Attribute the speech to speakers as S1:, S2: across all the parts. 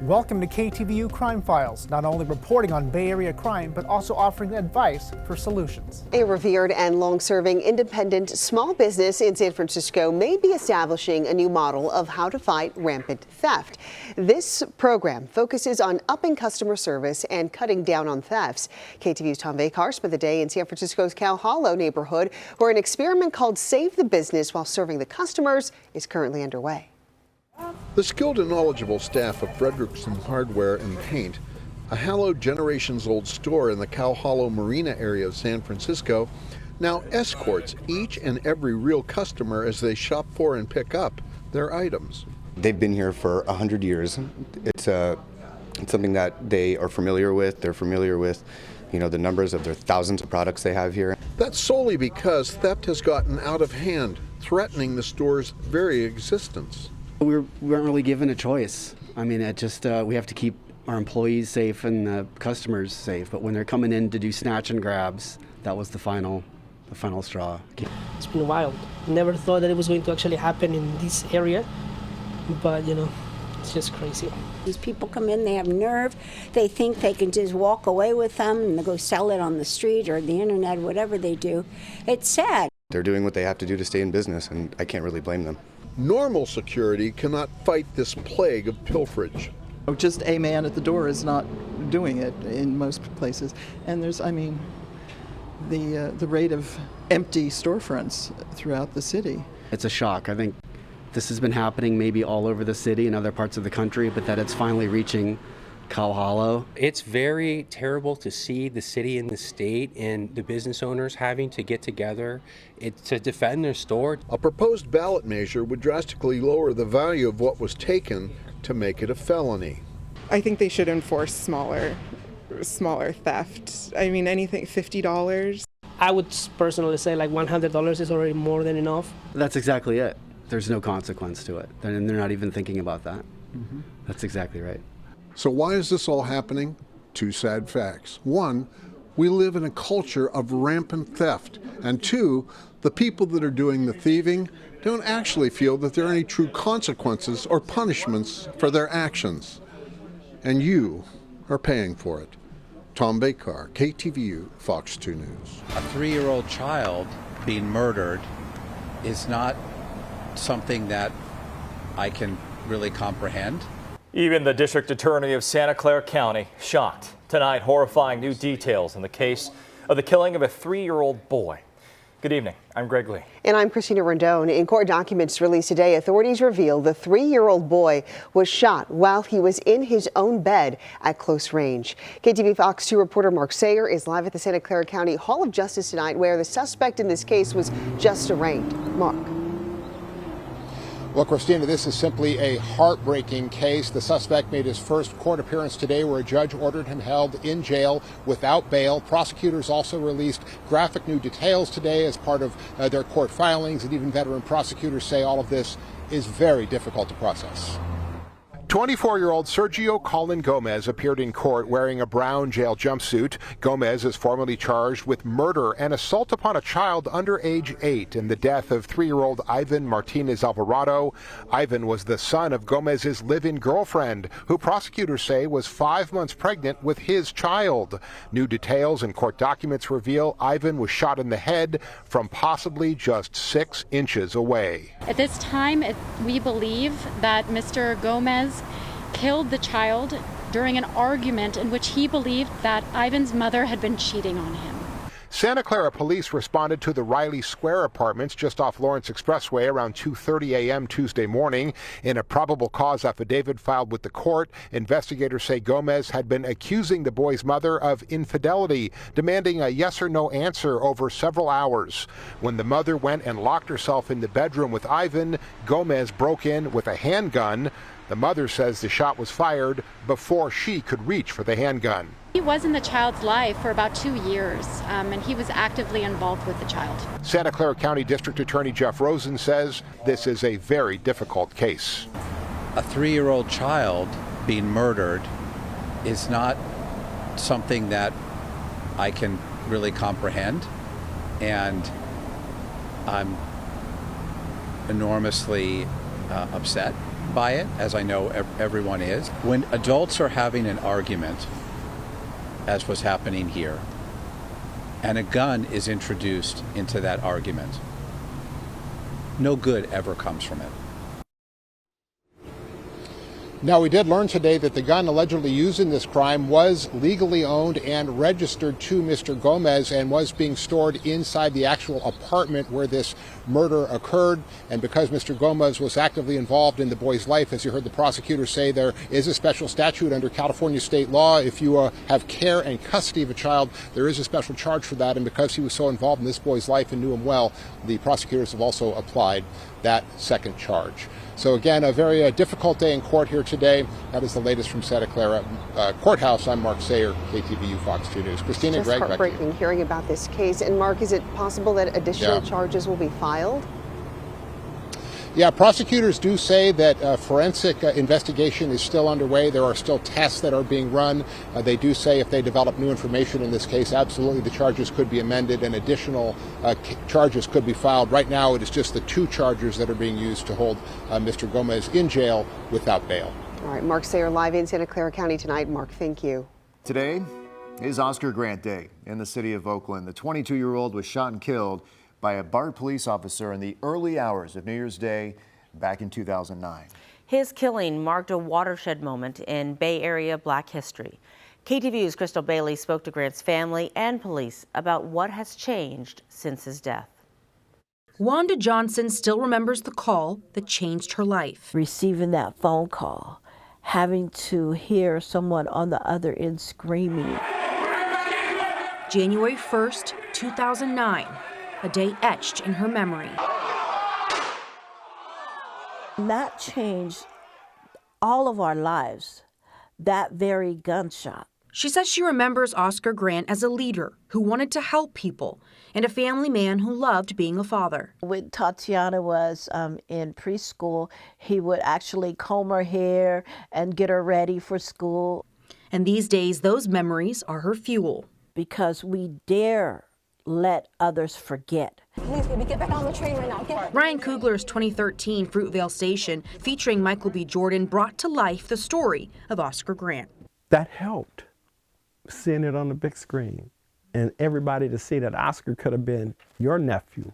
S1: Welcome to KTVU Crime Files, not only reporting on Bay Area crime, but also offering advice for solutions.
S2: A revered and long-serving independent small business in San Francisco may be establishing a new model of how to fight rampant theft. This program focuses on upping customer service and cutting down on thefts. KTVU's Tom Vakar spent the day in San Francisco's Cow Hollow neighborhood, where an experiment called Save the Business While Serving the Customers is currently underway.
S3: The skilled and knowledgeable staff of Frederickson Hardware and Paint, a hallowed generations-old store in the Cow Hollow Marina area of San Francisco, now escorts each and every real customer as they shop for and pick up their items.
S4: They've been here for 100 years. It's something that they are familiar with. They're familiar with, the numbers of their thousands of products they have here.
S3: That's solely because theft has gotten out of hand, threatening the store's very existence.
S5: We weren't really given a choice. I mean, we have to keep our employees safe and the customers safe. But when they're coming in to do snatch and grabs, that was the final straw.
S6: It's been wild. Never thought that it was going to actually happen in this area, but it's just crazy.
S7: These people come in, they have nerve. They think they can just walk away with them and go sell it on the street or the internet, whatever they do. It's sad.
S4: They're doing what they have to do to stay in business, and I can't really blame them.
S3: Normal security cannot fight this plague of pilferage.
S8: Just a man at the door is not doing it in most places. And there's, the rate of empty storefronts throughout the city.
S5: It's a shock. I think this has been happening maybe all over the city and other parts of the country, but that it's finally reaching Cow Hollow.
S9: It's very terrible to see the city and the state and the business owners having to get together to defend their store.
S3: A proposed ballot measure would drastically lower the value of what was taken to make it a felony.
S10: I think they should enforce smaller theft. I mean, anything $50.
S6: I would personally say like $100 is already more than enough.
S5: That's exactly it. There's no consequence to it. And they're not even thinking about that. Mm-hmm. That's exactly right.
S3: So why is this all happening? Two sad facts. One, we live in a culture of rampant theft. And two, the people that are doing the thieving don't actually feel that there are any true consequences or punishments for their actions. And you are paying for it. Tom Vakar, KTVU, Fox 2 News.
S11: A 3-year-old child being murdered is not something that I can really comprehend.
S12: Even the district attorney of Santa Clara County shocked. Tonight, horrifying new details in the case of the killing of a 3-year-old boy. Good evening. I'm Greg Lee.
S2: And I'm Christina Rendon. In court documents released today, authorities reveal the 3-year-old boy was shot while he was in his own bed at close range. KTV Fox 2 reporter Mark Sayer is live at the Santa Clara County Hall of Justice tonight, where the suspect in this case was just arraigned. Mark.
S13: Well, Christina, this is simply a heartbreaking case. The suspect made his first court appearance today, where a judge ordered him held in jail without bail. Prosecutors also released graphic new details today as part of their court filings, and even veteran prosecutors say all of this is very difficult to process. 24-year-old Sergio Colin Gomez appeared in court wearing a brown jail jumpsuit. Gomez is formally charged with murder and assault upon a child under age 8 in the death of 3-year-old Ivan Martinez Alvarado. Ivan was the son of Gomez's live-in girlfriend, who prosecutors say was 5 months pregnant with his child. New details in court documents reveal Ivan was shot in the head from possibly just 6 inches away.
S14: At this time, we believe that Mr. Gomez killed the child during an argument in which he believed that Ivan's mother had been cheating on him.
S13: Santa Clara police responded to the Riley Square apartments just off Lawrence Expressway around 2:30 a.m. Tuesday morning. In a probable cause affidavit filed with the court, investigators say Gomez had been accusing the boy's mother of infidelity, demanding a yes or no answer over several hours. When the mother went and locked herself in the bedroom with Ivan, Gomez broke in with a handgun. The mother says the shot was fired before she could reach for the handgun.
S14: He was in the child's life for about 2 years, and he was actively involved with the child.
S13: Santa Clara County District Attorney Jeff Rosen says this is a very difficult case.
S11: A 3-year-old child being murdered is not something that I can really comprehend, and I'm enormously upset by it, as I know everyone is. When adults are having an argument, as was happening here, and a gun is introduced into that argument, no good ever comes from it.
S13: Now, we did learn today that the gun allegedly used in this crime was legally owned and registered to Mr. Gomez and was being stored inside the actual apartment where this murder occurred. And because Mr. Gomez was actively involved in the boy's life, as you heard the prosecutor say, there is a special statute under California state law. If you have care and custody of a child, there is a special charge for that. And because he was so involved in this boy's life and knew him well, the prosecutors have also applied that second charge. So again, a very difficult day in court here today. That is the latest from Santa Clara Courthouse. I'm Mark Sayer, KTVU Fox 2 News. Christina,
S2: Just
S13: Greg,
S2: heartbreaking hearing about this case. And Mark, is it possible that additional charges will be filed?
S13: Yeah, prosecutors do say that forensic investigation is still underway. There are still tests that are being run. They do say if they develop new information in this case, absolutely the charges could be amended and additional charges could be filed. Right now, it is just the 2 charges that are being used to hold Mr. Gomez in jail without bail.
S2: All right, Mark Sayer live in Santa Clara County tonight. Mark, thank you.
S15: Today is Oscar Grant Day in the city of Oakland. The 22-year-old was shot and killed by a BART police officer in the early hours of New Year's Day back in 2009.
S16: His killing marked a watershed moment in Bay Area Black history. KTVU's Crystal Bailey spoke to Grant's family and police about what has changed since his death.
S17: Wanda Johnson still remembers the call that changed her life.
S18: Receiving that phone call, having to hear someone on the other end screaming.
S17: January 1st, 2009. A day etched in her memory.
S18: That changed all of our lives, that very gunshot.
S17: She says she remembers Oscar Grant as a leader who wanted to help people and a family man who loved being a father.
S18: When Tatiana was in preschool, he would actually comb her hair and get her ready for school.
S17: And these days, those memories are her fuel.
S18: Because we dare let others forget.
S19: Please, baby, get back on the train right now.
S17: Ryan Coogler's 2013 Fruitvale Station, featuring Michael B. Jordan, brought to life the story of Oscar Grant.
S20: That helped, seeing it on the big screen, and everybody to see that Oscar could have been your nephew,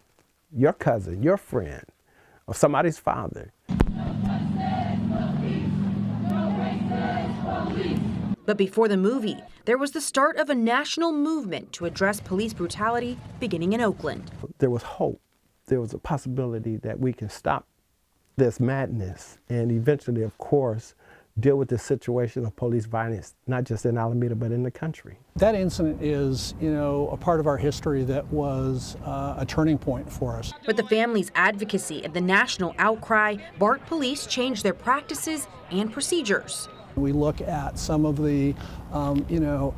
S20: your cousin, your friend, or somebody's father.
S17: But before the movie, there was the start of a national movement to address police brutality beginning in Oakland.
S20: There was hope. There was a possibility that we can stop this madness and eventually, of course, deal with the situation of police violence, not just in Alameda, but in the country.
S21: That incident is, a part of our history that was a turning point for us.
S17: With the family's advocacy and the national outcry, BART police changed their practices and procedures.
S21: We look at some of the,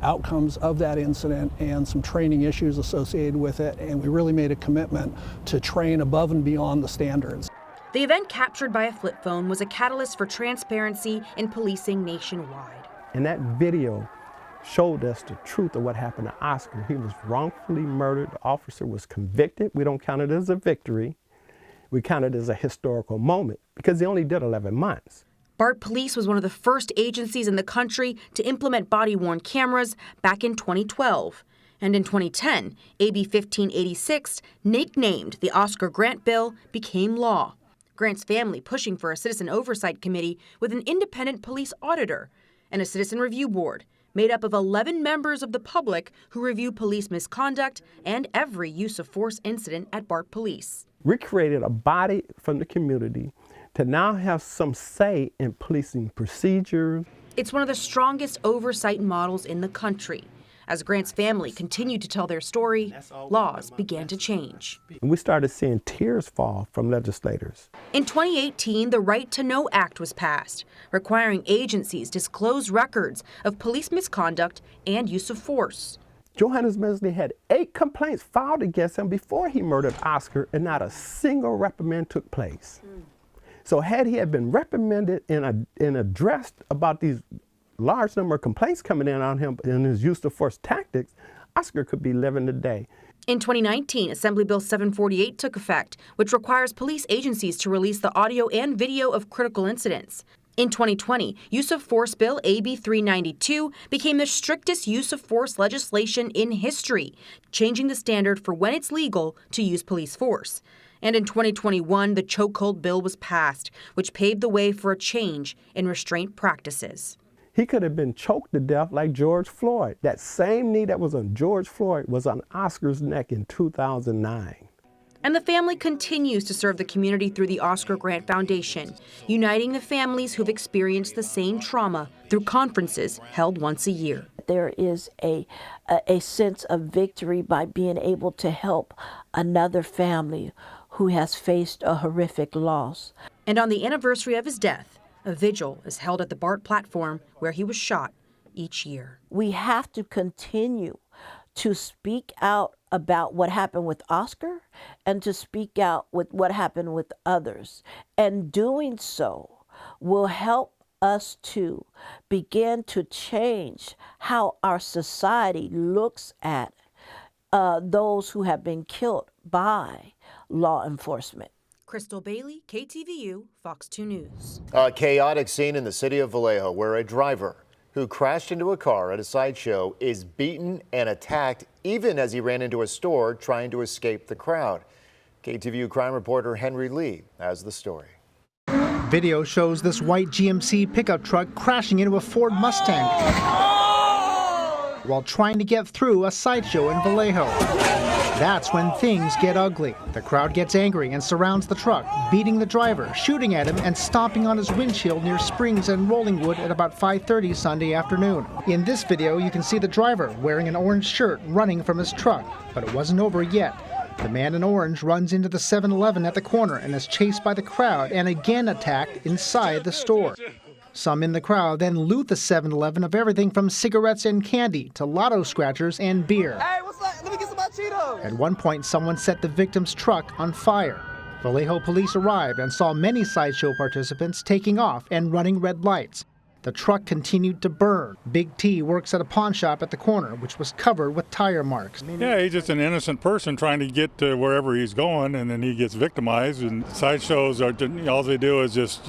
S21: outcomes of that incident and some training issues associated with it, and we really made a commitment to train above and beyond the standards.
S17: The event, captured by a flip phone, was a catalyst for transparency in policing nationwide.
S20: And that video showed us the truth of what happened to Oscar. He was wrongfully murdered. The officer was convicted. We don't count it as a victory. We count it as a historical moment because he only did 11 months.
S17: BART Police was one of the first agencies in the country to implement body-worn cameras back in 2012. And in 2010, AB 1586, nicknamed the Oscar Grant Bill, became law. Grant's family pushing for a citizen oversight committee with an independent police auditor and a citizen review board made up of 11 members of the public who review police misconduct and every use of force incident at BART Police.
S20: We created a body from the community to now have some say in policing procedures.
S17: It's one of the strongest oversight models in the country. As Grant's family continued to tell their story, laws began to change.
S20: And we started seeing tears fall from legislators.
S17: In 2018, the Right to Know Act was passed, requiring agencies disclose records of police misconduct and use of force.
S20: Johannes Mesley had 8 complaints filed against him before he murdered Oscar, and not a single reprimand took place. So had he had been reprimanded and addressed about these large number of complaints coming in on him and his use of force tactics, Oscar could be living today.
S17: In 2019, Assembly Bill 748 took effect, which requires police agencies to release the audio and video of critical incidents. In 2020, Use of Force Bill AB 392 became the strictest use of force legislation in history, changing the standard for when it's legal to use police force. And in 2021, the chokehold bill was passed, which paved the way for a change in restraint practices.
S20: He could have been choked to death like George Floyd. That same knee that was on George Floyd was on Oscar's neck in 2009.
S17: And the family continues to serve the community through the Oscar Grant Foundation, uniting the families who've experienced the same trauma through conferences held once a year.
S18: There is a sense of victory by being able to help another family who has faced a horrific loss.
S17: And on the anniversary of his death, a vigil is held at the BART platform where he was shot each year.
S18: We have to continue to speak out about what happened with Oscar and to speak out with what happened with others. And doing so will help us to begin to change how our society looks at those who have been killed by law enforcement.
S17: Crystal Bailey, KTVU, Fox 2 News.
S15: A chaotic scene in the city of Vallejo where a driver who crashed into a car at a sideshow is beaten and attacked even as he ran into a store trying to escape the crowd. KTVU crime reporter Henry Lee has the story.
S1: Video shows this white GMC pickup truck crashing into a Ford Mustang while trying to get through a sideshow in Vallejo. That's when things get ugly. The crowd gets angry and surrounds the truck, beating the driver, shooting at him, and stomping on his windshield near Springs and Rollingwood at about 5:30 Sunday afternoon. In this video, you can see the driver wearing an orange shirt running from his truck, but it wasn't over yet. The man in orange runs into the 7-Eleven at the corner and is chased by the crowd and again attacked inside the store. Some in the crowd then loot the 7-Eleven of everything from cigarettes and candy to lotto scratchers and beer.
S22: Hey, what's up? Let me get some hot Cheetos.
S1: At one point, someone set the victim's truck on fire. Vallejo police arrived and saw many sideshow participants taking off and running red lights. The truck continued to burn. Big T works at a pawn shop at the corner, which was covered with tire marks.
S23: Yeah, he's just an innocent person trying to get to wherever he's going, and then he gets victimized. And sideshows are all they do is just,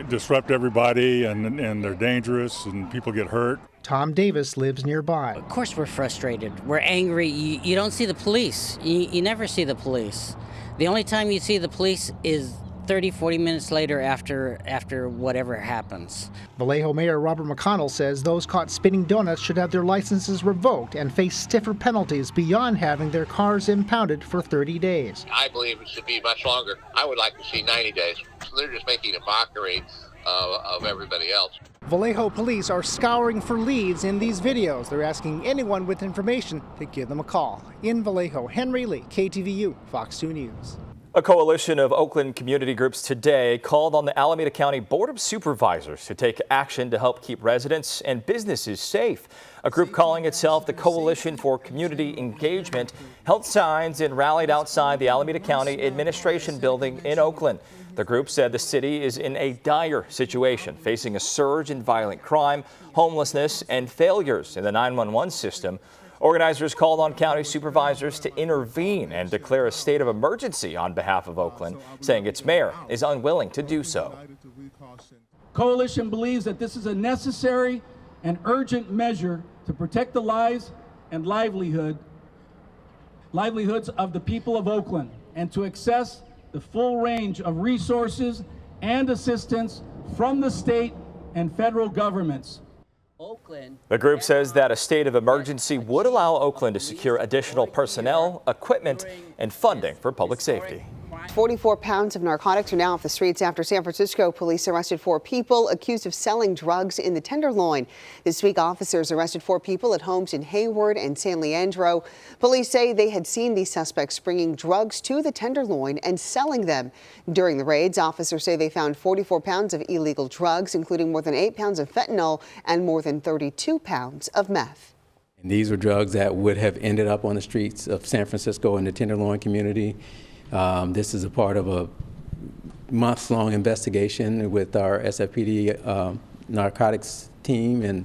S23: disrupt everybody, and they're dangerous, and people get hurt.
S1: Tom Davis lives nearby.
S24: Of course we're frustrated. We're angry. You don't see the police. You never see the police. The only time you see the police is 30, 40 minutes later after whatever happens.
S1: Vallejo Mayor Robert McConnell says those caught spinning donuts should have their licenses revoked and face stiffer penalties beyond having their cars impounded for 30 days.
S25: I believe it should be much longer. I would like to see 90 days. So they're just making a mockery of everybody else.
S1: Vallejo police are scouring for leads in these videos. They're asking anyone with information to give them a call. In Vallejo, Henry Lee, KTVU, Fox 2 News.
S12: A coalition of Oakland community groups today called on the Alameda County Board of Supervisors to take action to help keep residents and businesses safe. A group calling itself the Coalition for Community Engagement held signs and rallied outside the Alameda County Administration Building in Oakland. The group said the city is in a dire situation, facing a surge in violent crime, homelessness, and failures in the 911 system. Organizers called on county supervisors to intervene and declare a state of emergency on behalf of Oakland, saying its mayor is unwilling to do so.
S26: Coalition believes that this is a necessary and urgent measure to protect the lives and livelihoods of the people of Oakland and to access the full range of resources and assistance from the state and federal governments.
S12: The group says that a state of emergency would allow Oakland to secure additional personnel, equipment, and funding for public safety.
S2: 44 pounds of narcotics are now off the streets after San Francisco police arrested 4 people accused of selling drugs in the Tenderloin. This week, officers arrested 4 people at homes in Hayward and San Leandro. Police say they had seen these suspects bringing drugs to the Tenderloin and selling them. During the raids, officers say they found 44 pounds of illegal drugs, including more than 8 pounds of fentanyl and more than 32 pounds of meth.
S27: And these were drugs that would have ended up on the streets of San Francisco and the Tenderloin community. This is a part of a months-long investigation with our SFPD narcotics team, and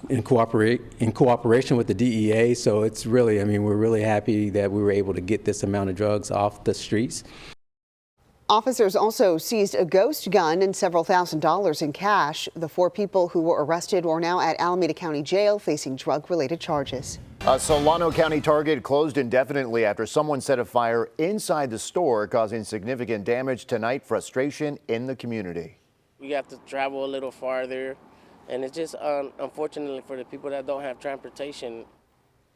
S27: in cooperation with the DEA. So it's really, I mean, we're really happy that we were able to get this amount of drugs off the streets.
S2: Officers also seized a ghost gun and several $1,000s in cash. The 4 people who were arrested are now at Alameda County Jail facing drug-related charges.
S15: A Solano County Target closed indefinitely after someone set a fire inside the store, causing significant damage tonight. Frustration in the community.
S4: We have to travel a little farther, and it's just unfortunately for the people that don't have transportation.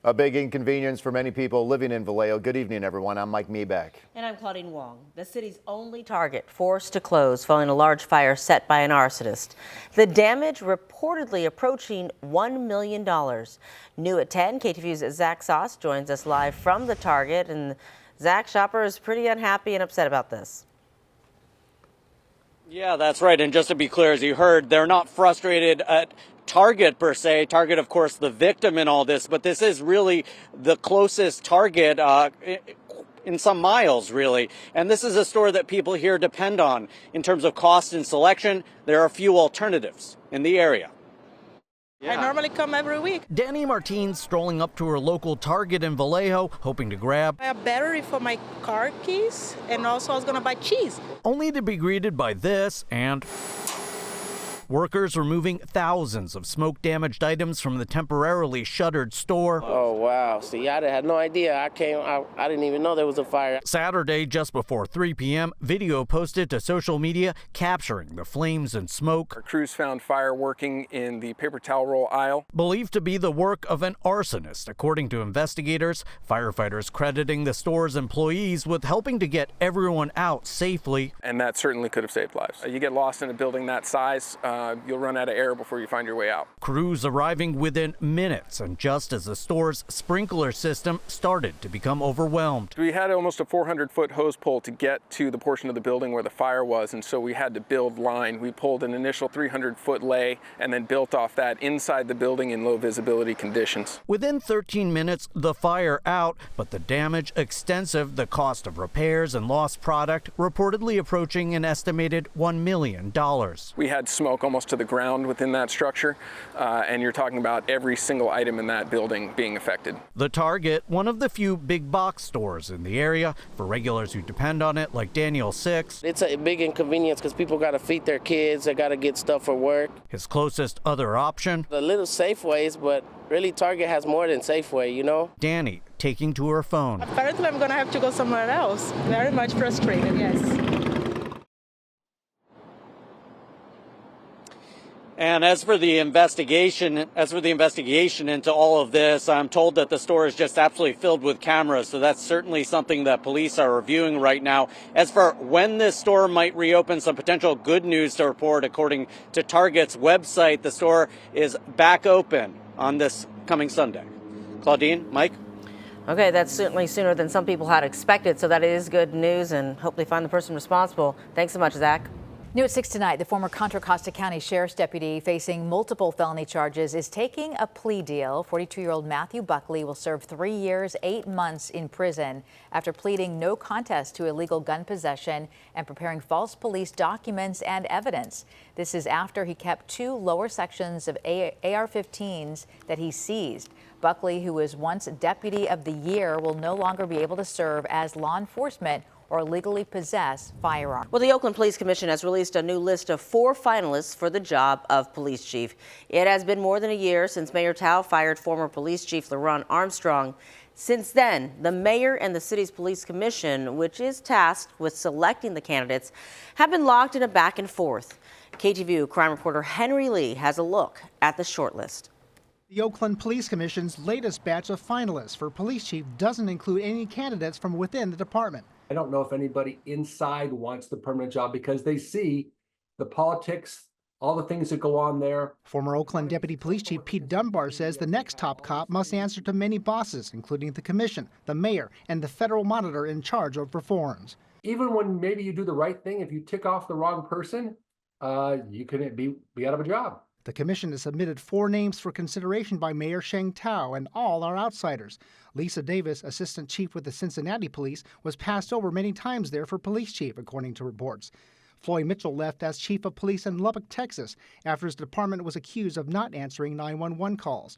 S15: A big inconvenience for many people living in Vallejo. Good evening, everyone. I'm Mike Meebeck.
S16: And I'm Claudine Wong. The city's only Target forced to close following a large fire set by an arsonist. The damage reportedly approaching $1 million. New at 10, KTVU's Zach Sauce joins us live from the Target. And Zach, shopper is pretty unhappy and upset about this.
S5: Yeah, that's right. And just to be clear, as you heard, they're not frustrated at Target per se. Target, of course, the victim in all this, but this is really the closest Target in some miles, really. And this is a store that people here depend on in terms of cost and selection. There are few alternatives in the area.
S6: I normally come every week.
S7: Danny Martins strolling up to her local Target in Vallejo, hoping to grab
S6: a battery for my car keys, and also I was going to buy cheese.
S7: Only to be greeted by this and workers removing thousands of smoke-damaged items from the temporarily shuttered store.
S4: Oh, wow. See, I had no idea. I didn't even know there was a fire.
S7: Saturday, just before 3 p.m., video posted to social media capturing the flames and smoke.
S8: Our crews found fire working in the paper towel roll aisle.
S7: Believed to be the work of an arsonist, according to investigators. Firefighters crediting the store's employees with helping to get everyone out safely.
S8: And that certainly could have saved lives. You get lost in a building that size, you'll run out of air before you find your way out.
S7: Crews arriving within minutes, and just as the store's sprinkler system started to become overwhelmed.
S8: We had almost a 400-foot hose pull to get to the portion of the building where the fire was, and so we had to build line. We pulled an initial 300-foot lay and then built off that inside the building in low visibility conditions.
S7: Within 13 minutes, the fire out, but the damage extensive, the cost of repairs and lost product reportedly approaching an estimated $1 million.
S8: We had smoke almost to the ground within that structure, and you're talking about every single item in that building being affected.
S7: The Target, one of the few big box stores in the area for regulars who depend on it, like Daniel Six.
S4: It's a big inconvenience because people got to feed their kids, they got to get stuff for work.
S7: His closest other option?
S4: The little Safeways, but really Target has more than Safeway, you know?
S7: Danny taking to her phone.
S6: Apparently I'm going to have to go somewhere else. Very much frustrated, yes.
S5: And as for the investigation into all of this, I'm told that the store is just absolutely filled with cameras. So that's certainly something that police are reviewing right now. As for when this store might reopen, some potential good news to report. According to Target's website, the store is back open on this coming Sunday. Claudine, Mike?
S16: Okay, that's certainly sooner than some people had expected. So that is good news, and hope they find the person responsible. Thanks so much, Zach.
S9: New at 6 tonight, the former Contra Costa County Sheriff's deputy facing multiple felony charges is taking a plea deal. 42-year-old Matthew Buckley will serve 3 years, 8 months in prison after pleading no contest to illegal gun possession and preparing false police documents and evidence. This is after he kept 2 lower sections of AR-15s that he seized. Buckley, who was once Deputy of the Year, will no longer be able to serve as law enforcement or legally possess firearms.
S16: Well, the Oakland Police Commission has released a new list of 4 finalists for the job of police chief. It has been more than a year since Mayor Tao fired former police chief LaRon Armstrong. Since then, the mayor and the city's police commission, which is tasked with selecting the candidates, have been locked in a back and forth. KTVU crime reporter Henry Lee has a look at the shortlist.
S1: The Oakland Police Commission's latest batch of finalists for police chief doesn't include any candidates from within the department.
S10: I don't know if anybody inside wants the permanent job because they see the politics, all the things that go on there.
S1: Former Oakland Deputy Police Chief Pete Dunbar says the next top cop must answer to many bosses, including the commission, the mayor, and the federal monitor in charge of reforms.
S10: Even when maybe you do the right thing, if you tick off the wrong person, you can be out of a job.
S1: The commission has submitted 4 names for consideration by Mayor Sheng Tao, and all are outsiders. Lisa Davis, assistant chief with the Cincinnati Police, was passed over many times there for police chief, according to reports. Floyd Mitchell left as chief of police in Lubbock, Texas, after his department was accused of not answering 911 calls.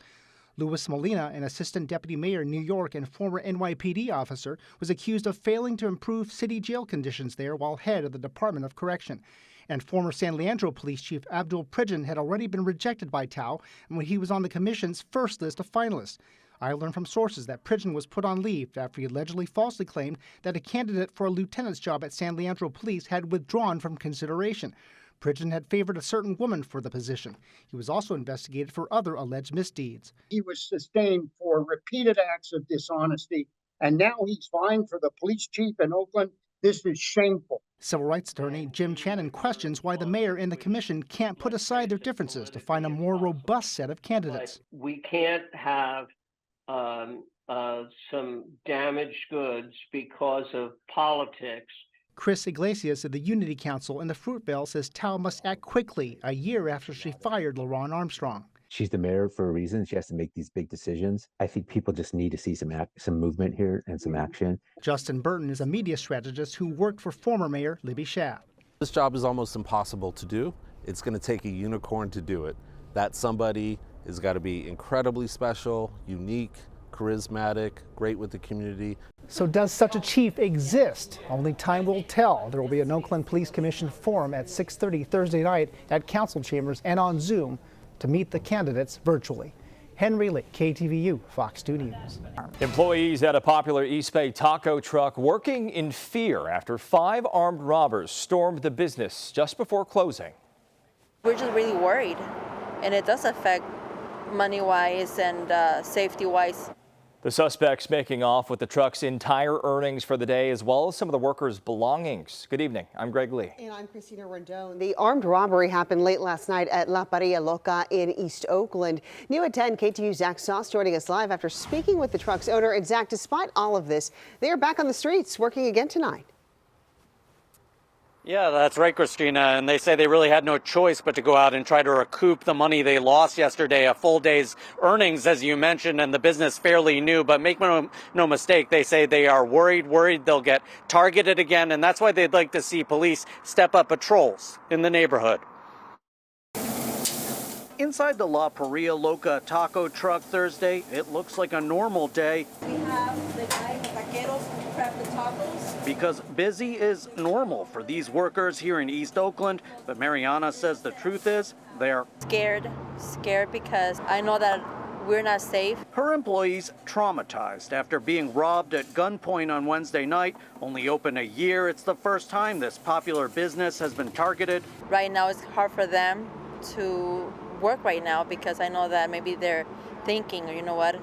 S1: Luis Molina, an assistant deputy mayor in New York and former NYPD officer, was accused of failing to improve city jail conditions there while head of the Department of Correction. And former San Leandro Police Chief Abdul Pridgen had already been rejected by Tao when he was on the commission's first list of finalists. I learned from sources that Pridgen was put on leave after he allegedly falsely claimed that a candidate for a lieutenant's job at San Leandro Police had withdrawn from consideration. Pridgen had favored a certain woman for the position. He was also investigated for other alleged misdeeds.
S3: He was sustained for repeated acts of dishonesty, and now he's fined for the police chief in Oakland. This is shameful.
S1: Civil rights attorney Jim Channon questions why the mayor and the commission can't put aside their differences to find a more robust set of candidates.
S11: We can't have some damaged goods because of politics.
S1: Chris Iglesias of the Unity Council in the Fruitvale says Tao must act quickly a year after she fired LaRon Armstrong.
S13: She's the mayor for a reason. She has to make these big decisions. I think people just need to see some movement here and some action.
S1: Justin Burton is a media strategist who worked for former Mayor Libby Schaaf.
S14: This job is almost impossible to do. It's going to take a unicorn to do it. That somebody has got to be incredibly special, unique, charismatic, great with the community.
S1: So does such a chief exist? Only time will tell. There will be an Oakland Police Commission forum at 6:30 Thursday night at council chambers and on Zoom to meet the candidates virtually. Henry Lee, KTVU, Fox 2 News.
S12: Employees at a popular East Bay taco truck working in fear after 5 armed robbers stormed the business just before closing.
S19: We're just really worried, and it does affect money-wise and safety-wise.
S12: The suspects making off with the truck's entire earnings for the day, as well as some of the workers' belongings. Good evening. I'm Greg Lee.
S2: And I'm Christina Rendon. The armed robbery happened late last night at La Paria Loca in East Oakland. New at 10, KTU's Zach Sauce joining us live after speaking with the truck's owner. And Zach, despite all of this, they are back on the streets working again tonight.
S5: Yeah, that's right, Christina. And they say they really had no choice but to go out and try to recoup the money they lost yesterday, a full day's earnings, as you mentioned, and the business fairly new. But make no mistake, they say they are worried they'll get targeted again. And that's why they'd like to see police step up patrols in the neighborhood. Inside the La Paria Loca taco truck Thursday, it looks like a normal day.
S19: We have the guy, the taqueros, who prep the tacos.
S5: Because busy is normal for these workers here in East Oakland. But Mariana says the truth is they're
S19: scared because I know that we're not safe.
S5: Her employees traumatized after being robbed at gunpoint on Wednesday night. Only open a year, it's the first time this popular business has been targeted.
S19: Right now it's hard for them to work right now because I know that maybe they're thinking, you know what,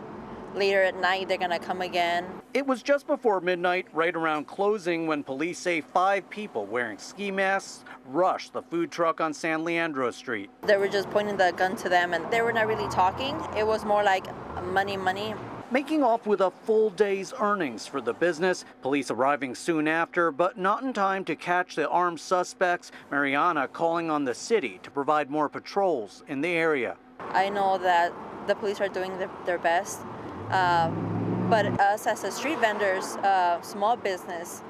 S19: later at night they're gonna come again.
S5: It was just before midnight, right around closing, when police say 5 people wearing ski masks rushed the food truck on San Leandro Street.
S19: They were just pointing the gun to them and they were not really talking. It was more like money.
S5: Making off with a full day's earnings for the business. Police arriving soon after, but not in time to catch the armed suspects. Mariana calling on the city to provide more patrols in the area.
S19: I know that the police are doing their best, but us as a street vendors, small business,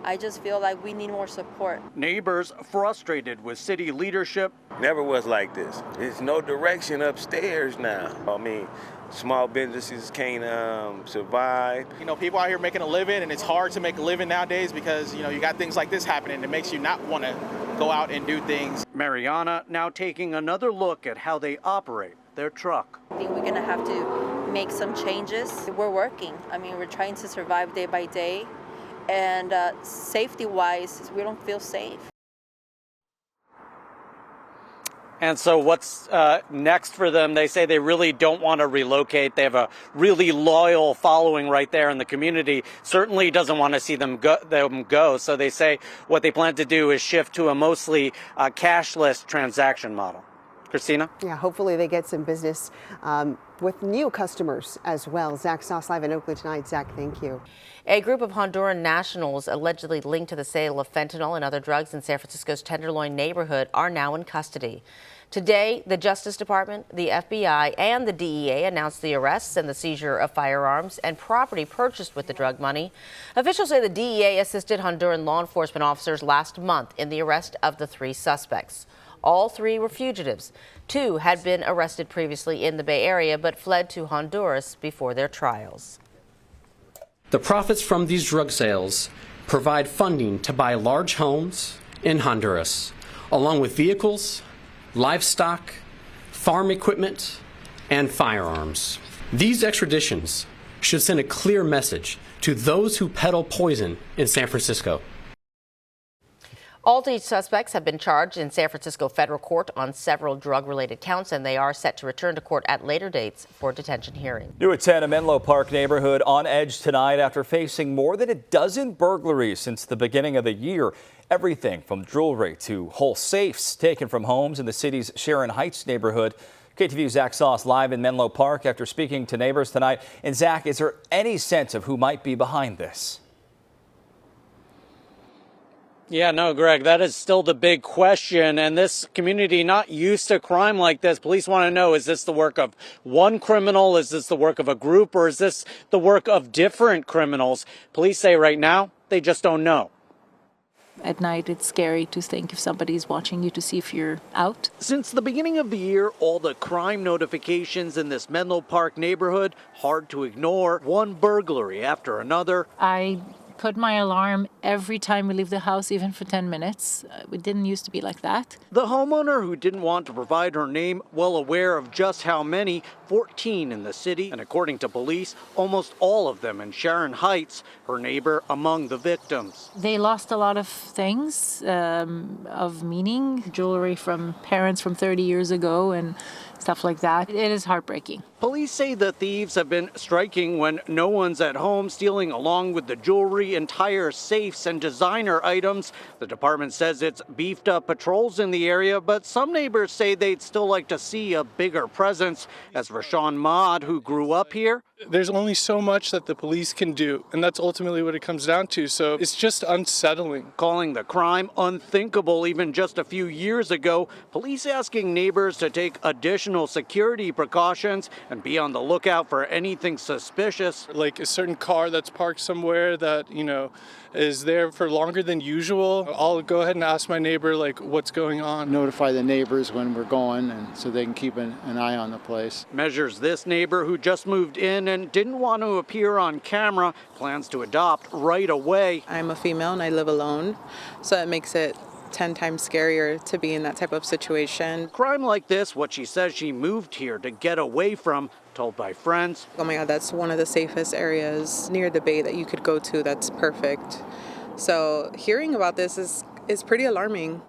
S19: I just feel like we need more support.
S5: Neighbors frustrated with city leadership.
S20: Never was like this. There's no direction upstairs now. I mean, small businesses can't survive.
S21: You know, people out here making a living, and it's hard to make a living nowadays because, you know, you got things like this happening. It makes you not want to go out and do things.
S5: Mariana now taking another look at how they operate their truck.
S19: I think we're going to have to make some changes. We're working. I mean, we're trying to survive day by day. And safety-wise, we don't feel safe.
S5: And so what's next for them? They say they really don't want to relocate. They have a really loyal following right there in the community. Certainly doesn't want to see them go. So they say what they plan to do is shift to a mostly cashless transaction model. Christina?
S2: Yeah, hopefully they get some business with new customers as well. Zach Sauce live in Oakland tonight. Zach, thank you.
S16: A group of Honduran nationals allegedly linked to the sale of fentanyl and other drugs in San Francisco's Tenderloin neighborhood are now in custody. Today, the Justice Department, the FBI, and the DEA announced the arrests and the seizure of firearms and property purchased with the drug money. Officials say the DEA assisted Honduran law enforcement officers last month in the arrest of the 3 suspects. All 3 were fugitives. 2 had been arrested previously in the Bay Area but fled to Honduras before their trials.
S17: The profits from these drug sales provide funding to buy large homes in Honduras, along with vehicles, livestock, farm equipment, and firearms. These extraditions should send a clear message to those who peddle poison in San Francisco.
S16: All 3 suspects have been charged in San Francisco federal court on several drug-related counts, and they are set to return to court at later dates for detention hearing.
S12: New at 10, a Meno Park neighborhood on edge tonight after facing more than a dozen burglaries since the beginning of the year. Everything from jewelry to whole safes taken from homes in the city's Sharon Heights neighborhood. KTVU's Zach Sauce live in Meno Park after speaking to neighbors tonight. And Zach, is there any sense of who might be behind this?
S5: Yeah, no, Greg, that is still the big question. And this community not used to crime like this. Police want to know, is this the work of one criminal? Is this the work of a group? Or is this the work of different criminals? Police say right now, they just don't know.
S18: At night, it's scary to think if somebody's watching you to see if you're out.
S7: Since the beginning of the year, all the crime notifications in this Meno Park neighborhood, hard to ignore, one burglary after another.
S18: I put my alarm every time we leave the house, even for 10 minutes. It didn't used to be like that.
S7: The homeowner, who didn't want to provide her name, well aware of just how many, 14 in the city, and according to police, almost all of them in Sharon Heights, her neighbor among the victims.
S18: They lost a lot of things of meaning, jewelry from parents from 30 years ago and stuff like that. It is heartbreaking.
S7: Police say the thieves have been striking when no one's at home, stealing along with the jewelry, entire safes and designer items. The department says it's beefed up patrols in the area, but some neighbors say they'd still like to see a bigger presence. As for Sean Maud, who grew up here,
S22: there's only so much that the police can do, and that's ultimately what it comes down to. So it's just unsettling.
S7: Calling the crime unthinkable even just a few years ago, police asking neighbors to take additional security precautions and be on the lookout for anything suspicious.
S22: Like a certain car that's parked somewhere that, is there for longer than usual. I'll go ahead and ask my neighbor, what's going on.
S23: Notify the neighbors when we're going, and so they can keep an eye on the place.
S7: Measures this neighbor, who just moved in and didn't want to appear on camera, plans to adopt right away.
S6: I'm a female and I live alone, so it makes it 10 times scarier to be in that type of situation.
S7: Crime like this, what she says she moved here to get away from, told by friends.
S6: Oh my God, that's one of the safest areas near the bay that you could go to. That's perfect. So hearing about this is pretty alarming.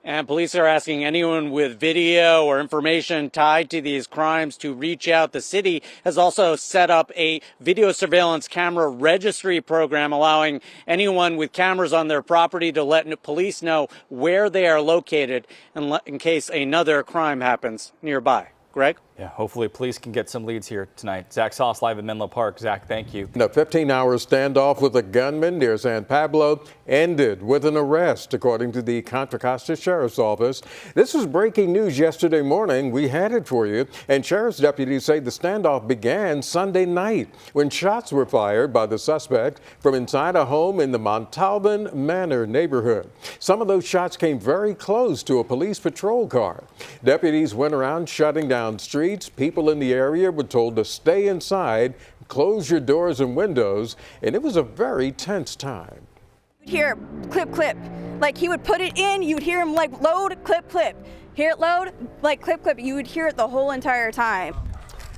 S5: And police are asking anyone with video or information tied to these crimes to reach out. The city has also set up a video surveillance camera registry program, allowing anyone with cameras on their property to let police know where they are located in case another crime happens nearby. Greg?
S12: Yeah, hopefully police can get some leads here tonight. Zach Sauce live in Menlo Park. Zach, thank you.
S24: A 15-hour standoff with a gunman near San Pablo ended with an arrest, according to the Contra Costa Sheriff's Office. This was breaking news yesterday morning. We had it for you. And sheriff's deputies say the standoff began Sunday night when shots were fired by the suspect from inside a home in the Montalban Manor neighborhood. Some of those shots came very close to a police patrol car. Deputies went around shutting down streets. People in the area were told to stay inside, close your doors and windows, and it was a very tense time.
S25: You'd hear clip, clip. Like he would put it in, you'd hear him load, clip, clip. Hear it load, clip, clip. You would hear it the whole entire time.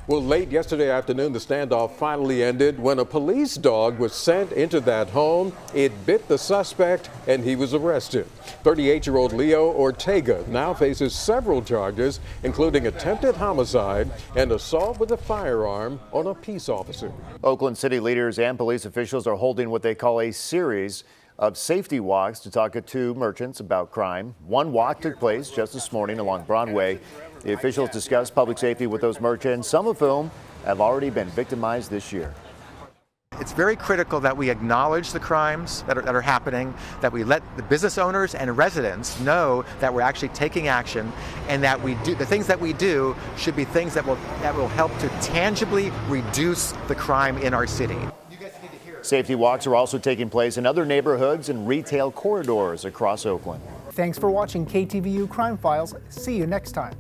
S24: Well, late yesterday afternoon, the standoff finally ended when a police dog was sent into that home. It bit the suspect and he was arrested. 38-year-old Leo Ortega now faces several charges, including attempted homicide and assault with a firearm on a peace officer.
S15: Oakland city leaders and police officials are holding what they call a series of safety walks to talk to merchants about crime. One walk took place just this morning along Broadway. The officials discussed public safety with those merchants, some of whom have already been victimized this year.
S3: It's very critical that we acknowledge the crimes that are happening, that we let the business owners and residents know that we're actually taking action, and that we do the things that we do should be things that will help to tangibly reduce the crime in our city.
S15: Safety walks are also taking place in other neighborhoods and retail corridors across Oakland.
S1: Thanks for watching KTVU Crime Files. See you next time.